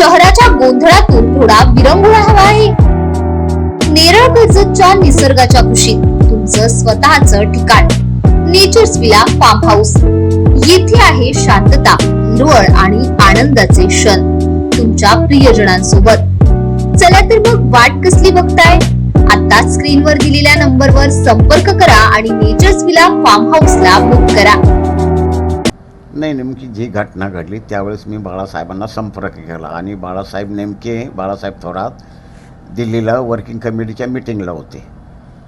शहराच्या गोंधळातून थोडा विरंगुळा हवा आहे? नेरळ कर्जतच्या निसर्गाच्या कुशीत तुमचं स्वतःचं ठिकाण, नेचर्स विला फार्म हाऊस. येथे आहे शांतता, हिरवळ आणि आनंदाचे क्षण तुमच्या प्रियजनांसोबत. चला तर मग वाट कसली बघताय? आता स्क्रीनवर दिलेल्या नंबरवर संपर्क करा आणि नेचर्स विला फार्म हाऊसला बुक करा. नाही, नेमकी जी घटना घडली त्यावेळेस मी बाळासाहेबांना संपर्क केला आणि बाळासाहेब थोरात दिल्लीला वर्किंग कमिटीच्या मिटिंगला होते.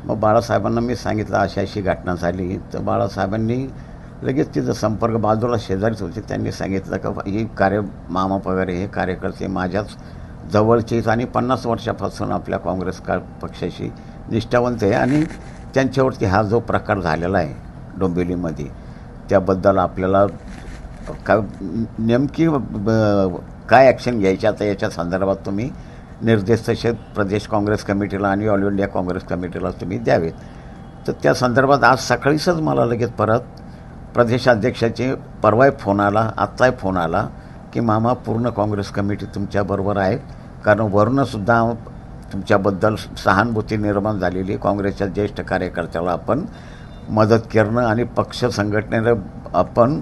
मग बाळासाहेबांना मी सांगितलं अशी घटना झाली, तर बाळासाहेबांनी लगेच तिथं संपर्क, बाजूला शेजारीच होते, त्यांनी सांगितलं की ही मामा वगैरे हे कार्यकर्ते माझ्याच जवळचेच आणि 50 वर्षापासून आपल्या काँग्रेस पक्षाशी निष्ठावंत आहे आणि त्यांच्यावरती हा जो प्रकार झालेला आहे डोंबिवलीमध्ये त्याबद्दल आपल्याला नेमकी काय ॲक्शन घ्यायची आता याच्या संदर्भात तुम्ही निर्देश तसे प्रदेश काँग्रेस कमिटीला आणि ऑल इंडिया काँग्रेस कमिटीला तुम्ही द्यावेत. तर त्या संदर्भात आज सकाळीच मला लगेच परत प्रदेशाध्यक्षाचे परवाही फोन आला, आत्ताही फोन आला की मामा पूर्ण काँग्रेस कमिटी तुमच्याबरोबर आहे, कारण वरूनसुद्धा तुमच्याबद्दल सहानुभूती निर्माण झालेली. काँग्रेसच्या ज्येष्ठ कार्यकर्त्याला आपण मदत करणं आणि पक्ष संघटनेला आपण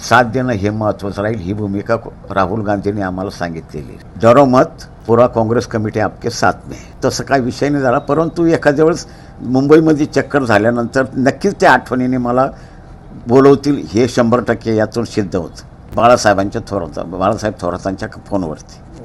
साथ देणं हे महत्त्वाचं राहील, ही भूमिका राहुल गांधींनी आम्हाला सांगितलेली. जनमत पूरा काँग्रेस कमिटी आपके साथ में. तसं काही विषय नाही झाला, परंतु एखाद्या वेळेस मुंबईमध्ये चक्कर झाल्यानंतर नक्कीच त्या आठवणीने मला बोलवतील हे 100% यातून सिद्ध होतं बाळासाहेब थोरातांच्या फोनवरती.